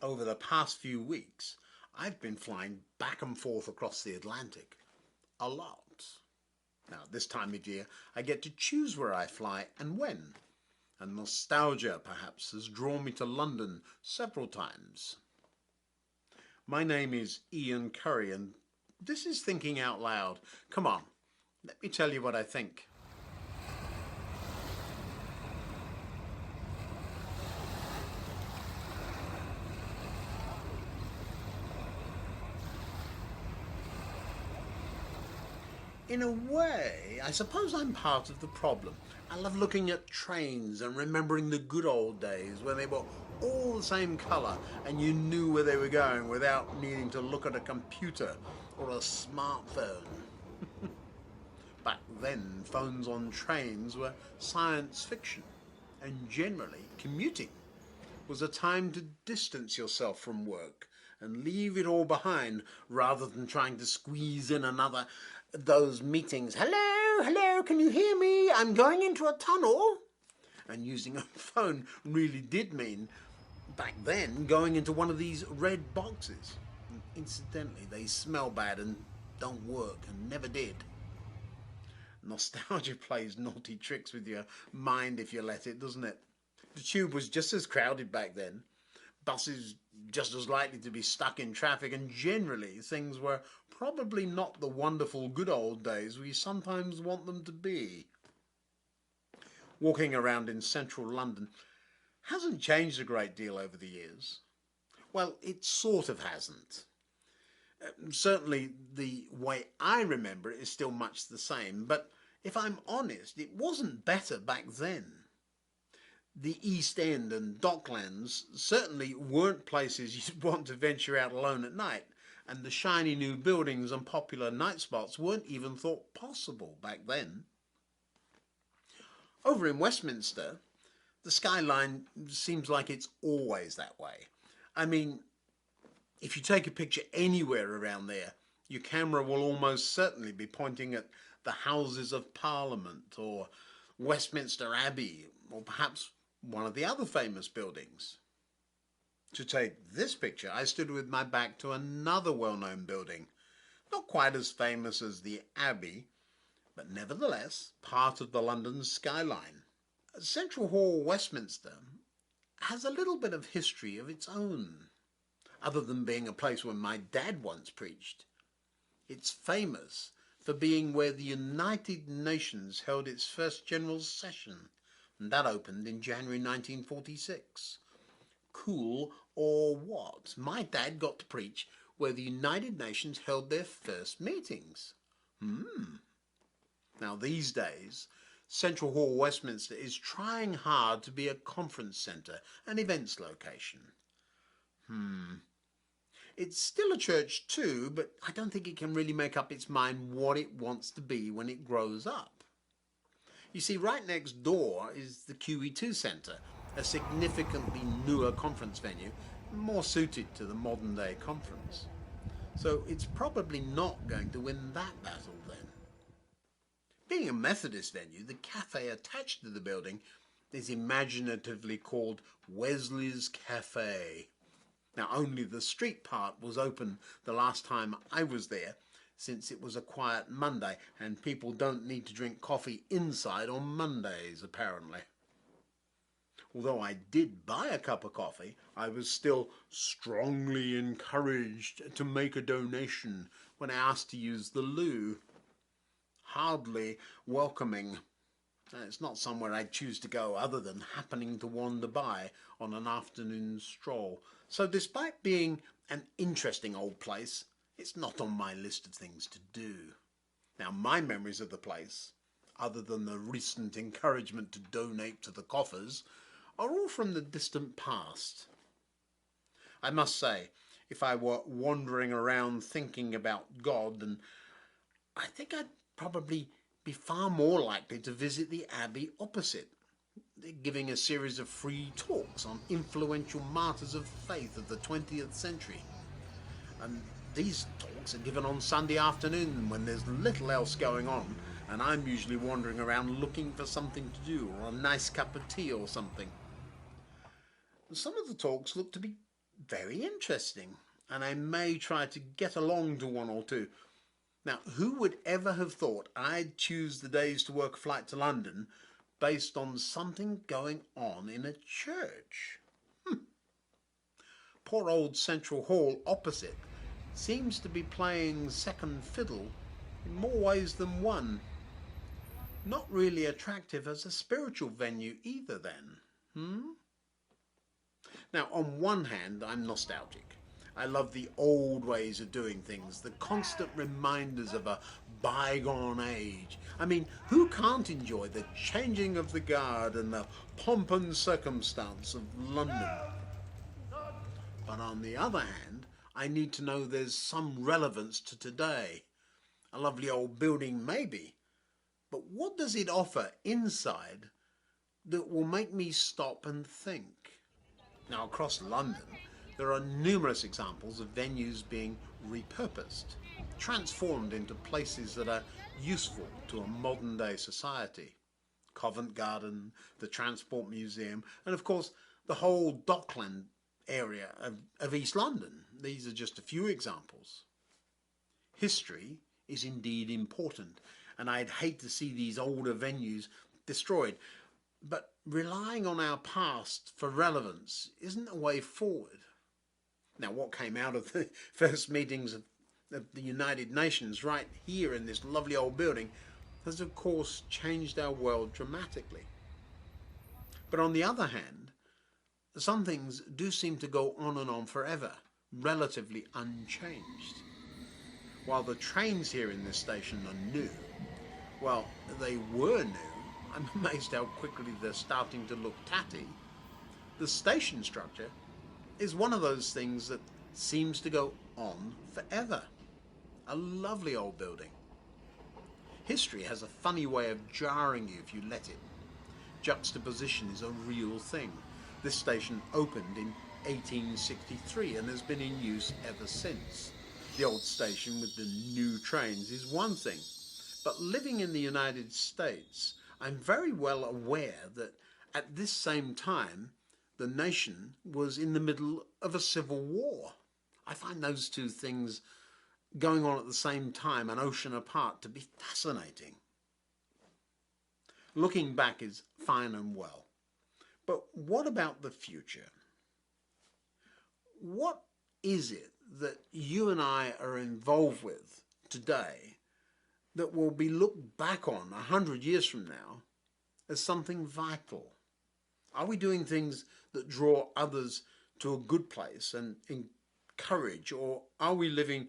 over the past few weeks, I've been flying back and forth across the Atlantic a lot. Now, this time of year, I get to choose where I fly and when, and nostalgia, perhaps, has drawn me to London several times. My name is Ian Currey, and this is Thinking Out Loud. Come on, let me tell you what I think. In a way, I suppose I'm part of the problem. I love looking at trains and remembering the good old days when they were all the same colour and you knew where they were going without needing to look at a computer or a smartphone. Back then, phones on trains were science fiction, and generally, commuting was a time to distance yourself from work and leave it all behind rather than trying to squeeze in another those meetings. Hello, can you hear me? I'm going into a tunnel. And using a phone really did mean, back then, going into one of these red boxes. And incidentally, they smell bad and don't work and never did. Nostalgia plays naughty tricks with your mind if you let it, doesn't it? The tube was just as crowded back then, buses just as likely to be stuck in traffic, and generally things were probably not the wonderful good old days we sometimes want them to be. Walking around in central London hasn't changed a great deal over the years. Well, it sort of hasn't. Certainly the way I remember it is still much the same, but if I'm honest, it wasn't better back then. The East End and Docklands certainly weren't places you'd want to venture out alone at night, and the shiny new buildings and popular night spots weren't even thought possible back then. Over in Westminster, the skyline seems like it's always that way. I mean, if you take a picture anywhere around there, your camera will almost certainly be pointing at the Houses of Parliament or Westminster Abbey or perhaps one of the other famous buildings. To take this picture, I stood with my back to another well-known building, not quite as famous as the Abbey, but nevertheless part of the London skyline. Central Hall, Westminster, has a little bit of history of its own. Other than being a place where my dad once preached, it's famous for being where the United Nations held its first general session, and that opened in January 1946. Cool or what? My dad got to preach where the United Nations held their first meetings. Now these days, Central Hall, Westminster is trying hard to be a conference centre, an events location. It's still a church too, but I don't think it can really make up its mind what it wants to be when it grows up. You see, right next door is the QE2 Centre, a significantly newer conference venue, more suited to the modern day conference. So it's probably not going to win that battle then. Being a Methodist venue, the cafe attached to the building is imaginatively called Wesley's Cafe. Now, only the street part was open the last time I was there, since it was a quiet Monday and people don't need to drink coffee inside on Mondays, apparently. Although I did buy a cup of coffee, I was still strongly encouraged to make a donation when I asked to use the loo. Hardly welcoming. It's not somewhere I'd choose to go other than happening to wander by on an afternoon stroll. So despite being an interesting old place, it's not on my list of things to do. Now, my memories of the place, other than the recent encouragement to donate to the coffers, are all from the distant past. I must say, if I were wandering around thinking about God, then I think I'd probably be far more likely to visit the Abbey opposite. They're giving a series of free talks on influential martyrs of faith of the 20th century. And these talks are given on Sunday afternoon when there's little else going on, and I'm usually wandering around looking for something to do or a nice cup of tea or something. Some of the talks look to be Very interesting. And I may try to get along to one or two. Now, who would ever have thought I'd choose the days to work a flight to London based on something going on in a church? Poor old Central Hall opposite seems to be playing second fiddle in more ways than one. Not really attractive as a spiritual venue either, then. Now, on one hand, I'm nostalgic. I love the old ways of doing things, the constant reminders of a bygone age. I mean, who can't enjoy the changing of the guard and the pomp and circumstance of London? But on the other hand, I need to know there's some relevance to today. A lovely old building, maybe, but what does it offer inside that will make me stop and think? Now, across London, there are numerous examples of venues being repurposed, transformed into places that are useful to a modern day society. Covent Garden, the Transport Museum, and of course the whole Dockland area of East London. These are just a few examples. History is indeed important, and I'd hate to see these older venues destroyed. But relying on our past for relevance isn't a way forward. Now, what came out of the first meetings of the United Nations right here in this lovely old building has, of course, changed our world dramatically. But on the other hand, some things do seem to go on and on forever, relatively unchanged. While the trains here in this station are new, well, they were new. I'm amazed how quickly they're starting to look tatty. The station structure is one of those things that seems to go on forever. A lovely old building. History has a funny way of jarring you if you let it. Juxtaposition is a real thing. This station opened in 1863 and has been in use ever since. The old station with the new trains is one thing, but living in the United States, I'm very well aware that at this same time, the nation was in the middle of a civil war. I find those two things going on at the same time, an ocean apart, to be fascinating. Looking back is fine and well, but what about the future? What is it that you and I are involved with today that will be looked back on 100 years from now as something vital? Are we doing things that draw others to a good place and encourage, or are we living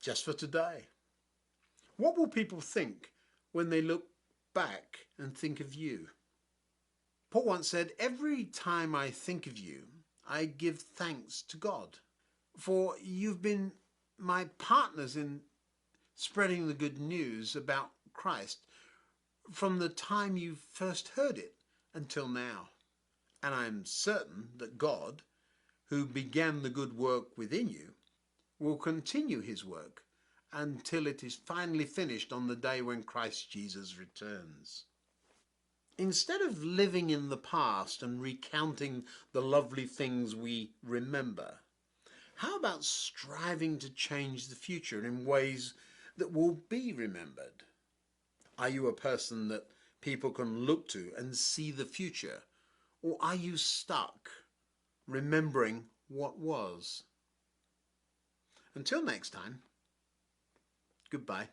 just for today? What will people think when they look back and think of you? Paul once said, "Every time I think of you, I give thanks to God, for you've been my partners in spreading the good news about Christ from the time you first heard it until now. And I'm certain that God, who began the good work within you, will continue his work until it is finally finished on the day when Christ Jesus returns." Instead of living in the past and recounting the lovely things we remember, how about striving to change the future in ways that will be remembered? Are you a person that people can look to and see the future? Or are you stuck remembering what was? Until next time, goodbye.